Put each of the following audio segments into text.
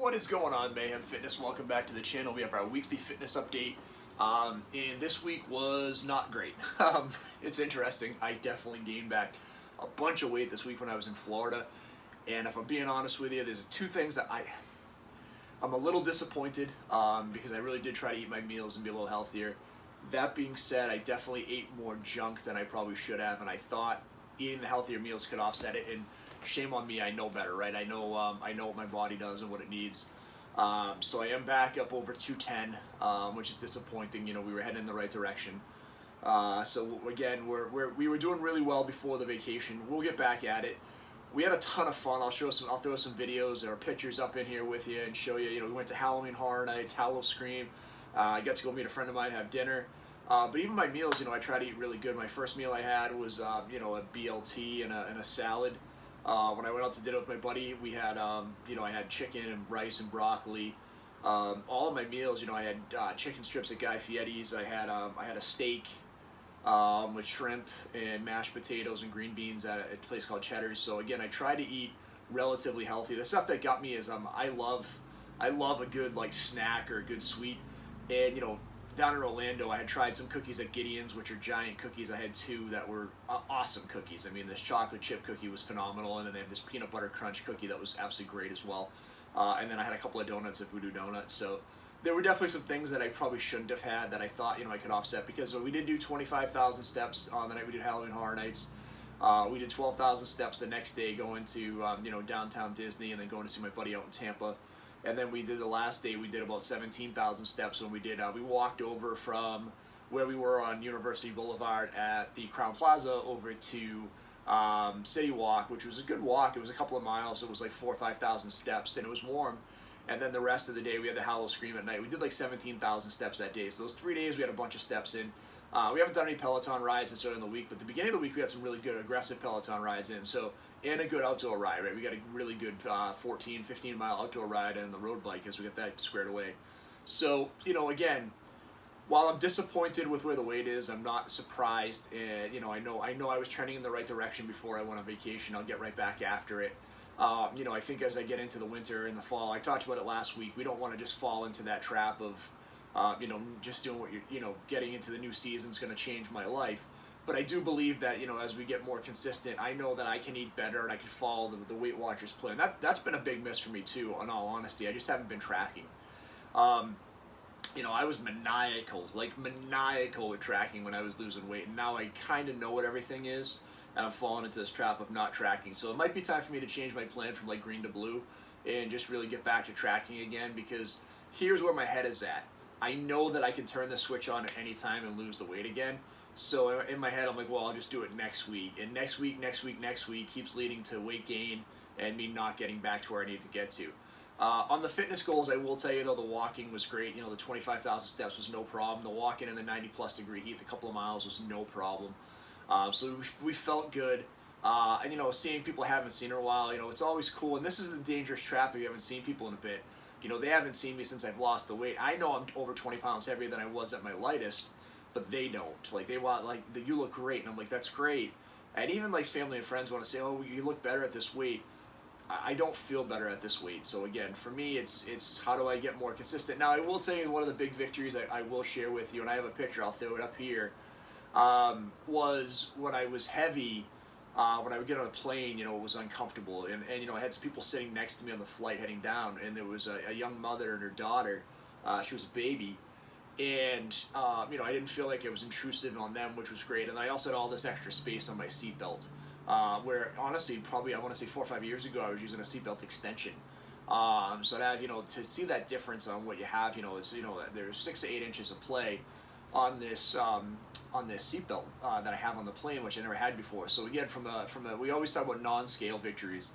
What is going on, Mayhem Fitness? Welcome back to the channel. We have our weekly fitness update. And this week was not great. It's interesting. I definitely gained back a bunch of weight this week when I was in Florida. And if I'm being honest with you, there's two things that I'm a little disappointed because I really did try to eat my meals and be a little healthier. That being said, I definitely ate more junk than I probably should have, and I thought eating the healthier meals could offset it. And shame on me, I know better, right? I know what my body does and what it needs. So I am back up over 210, which is disappointing. You know, we were heading in the right direction. So again, we were doing really well before the vacation. We'll get back at it. We had a ton of fun. I'll throw some videos or pictures up in here with you and show you. You know, we went to Halloween Horror Nights, Howl-O-Scream. I got to go meet a friend of mine, have dinner. But even my meals, you know, I try to eat really good. My first meal I had was, you know, a BLT and a salad. When I went out to dinner with my buddy, we had, you know, I had chicken and rice and broccoli. All of my meals, you know, I had chicken strips at Guy Fieri's. I had a steak with shrimp and mashed potatoes and green beans at a place called Cheddar's. So again, I try to eat relatively healthy. The stuff that got me is I love a good like snack or a good sweet. And you know, down in Orlando, I had tried some cookies at Gideon's, which are giant cookies. I had two that were awesome cookies. I mean, this chocolate chip cookie was phenomenal, and then they have this peanut butter crunch cookie that was absolutely great as well. And then I had a couple of donuts at Voodoo Donuts. So there were definitely some things that I probably shouldn't have had that I thought, you know, I could offset, because we did do 25,000 steps on the night we did Halloween Horror Nights. We did 12,000 steps the next day going to, you know, downtown Disney, and then going to see my buddy out in Tampa. And then we did the last day, we did about 17,000 steps when we did, we walked over from where we were on University Boulevard at the Crown Plaza over to City Walk, which was a good walk. It was a couple of miles. It was like 4,000 or 5,000 steps, and it was warm. And then the rest of the day, we had the Howl-O-Scream at night. We did like 17,000 steps that day. So those 3 days, we had a bunch of steps in. We haven't done any Peloton rides since early in the week, but at the beginning of the week, we had some really good aggressive Peloton rides in. So, and a good outdoor ride, right? We got a really good 14, 15-mile outdoor ride and the road bike as we get that squared away. So, you know, again, while I'm disappointed with where the weight is, I'm not surprised. You know, I know I was trending in the right direction before I went on vacation. I'll get right back after it. You know, I think as I get into the winter and the fall, I talked about it last week, we don't want to just fall into that trap of, you know, just doing what you're, you know, getting into the new season is going to change my life. But I do believe that, you know, as we get more consistent, I know that I can eat better and I can follow the Weight Watchers plan. That's been a big miss for me too, in all honesty. I just haven't been tracking. You know, I was maniacal with tracking when I was losing weight, and now I kind of know what everything is, and I'm falling into this trap of not tracking. So it might be time for me to change my plan from like green to blue and just really get back to tracking again, because here's where my head is at. I know that I can turn the switch on at any time and lose the weight again. So in my head, I'm like, well, I'll just do it next week. And next week keeps leading to weight gain and me not getting back to where I need to get to. On the fitness goals, I will tell you, though, the walking was great. You know, the 25,000 steps was no problem. The walking in the 90-plus degree heat, the couple of miles was no problem. So we felt good. And, you know, seeing people I haven't seen in a while, you know, it's always cool. And this is the dangerous trap if you haven't seen people in a bit. You know, they haven't seen me since I've lost the weight. I know I'm over 20 pounds heavier than I was at my lightest, but they don't. Like, they want, like, you look great. And I'm like, that's great. And even, like, family and friends want to say, oh, you look better at this weight. I don't feel better at this weight. So, again, for me, it's how do I get more consistent? Now, I will tell you one of the big victories I will share with you, and I have a picture. I'll throw it up here, was when I was heavy. When I would get on a plane, you know, it was uncomfortable. And you know, I had some people sitting next to me on the flight heading down, and there was a young mother and her daughter. She was a baby. And, you know, I didn't feel like it was intrusive on them, which was great. And I also had all this extra space on my seatbelt, where, honestly, probably, I want to say 4 or 5 years ago, I was using a seatbelt extension. So that, you know, to see that difference on what you have, you know, it's, you know, there's 6 to 8 inches of play on this seatbelt that I have on the plane, which I never had before. So again, we always talk about non-scale victories.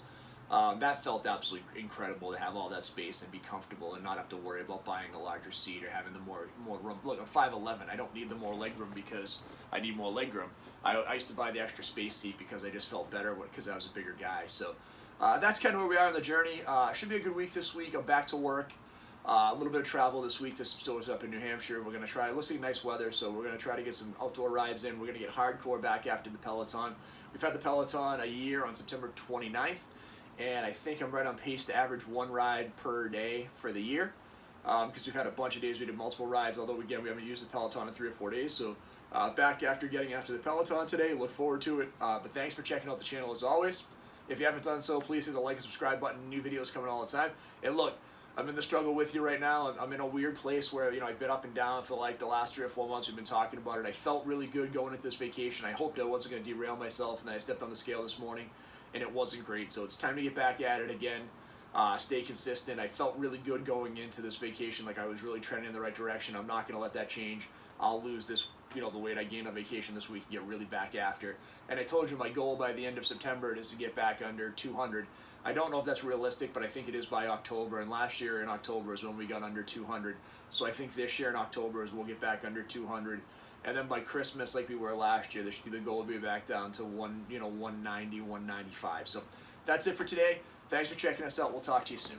That felt absolutely incredible to have all that space and be comfortable and not have to worry about buying a larger seat or having the more room. Look, I'm 5'11". I don't need the more leg room because I need more leg room. I used to buy the extra space seat because I just felt better because I was a bigger guy. So that's kind of where we are on the journey. Should be a good week this week. I'm back to work. A little bit of travel this week to some stores up in New Hampshire. We're going to try, let's see, nice weather, so we're going to try to get some outdoor rides in. We're going to get hardcore back after the Peloton. We've had the Peloton a year on September 29th. and I think I'm right on pace to average 1 ride per day for the year, because we've had a bunch of days we did multiple rides, although again we haven't used the Peloton in 3 or 4 days, so back after the Peloton today. Look forward to it, but thanks for checking out the channel as always. If you haven't done so, please hit the like and subscribe button. New videos coming all the time. And look, I'm in the struggle with you right now. I'm in a weird place where, I've been up and down for like the last 3 or 4 months we've been talking about it. I felt really good going into this vacation. I hoped I wasn't going to derail myself, and then I stepped on the scale this morning, and it wasn't great. So it's time to get back at it again. Stay consistent. I felt really good going into this vacation, like I was really trending in the right direction. I'm not going to let that change. I'll lose this, the weight I gained on vacation this week and get really back after. And I told you my goal by the end of September is to get back under 200. I don't know if that's realistic, but I think it is by October. And last year in October is when we got under 200. So I think this year in October is we'll get back under 200. And then by Christmas, like we were last year, the goal will be back down to 190, 195. So that's it for today. Thanks for checking us out. We'll talk to you soon.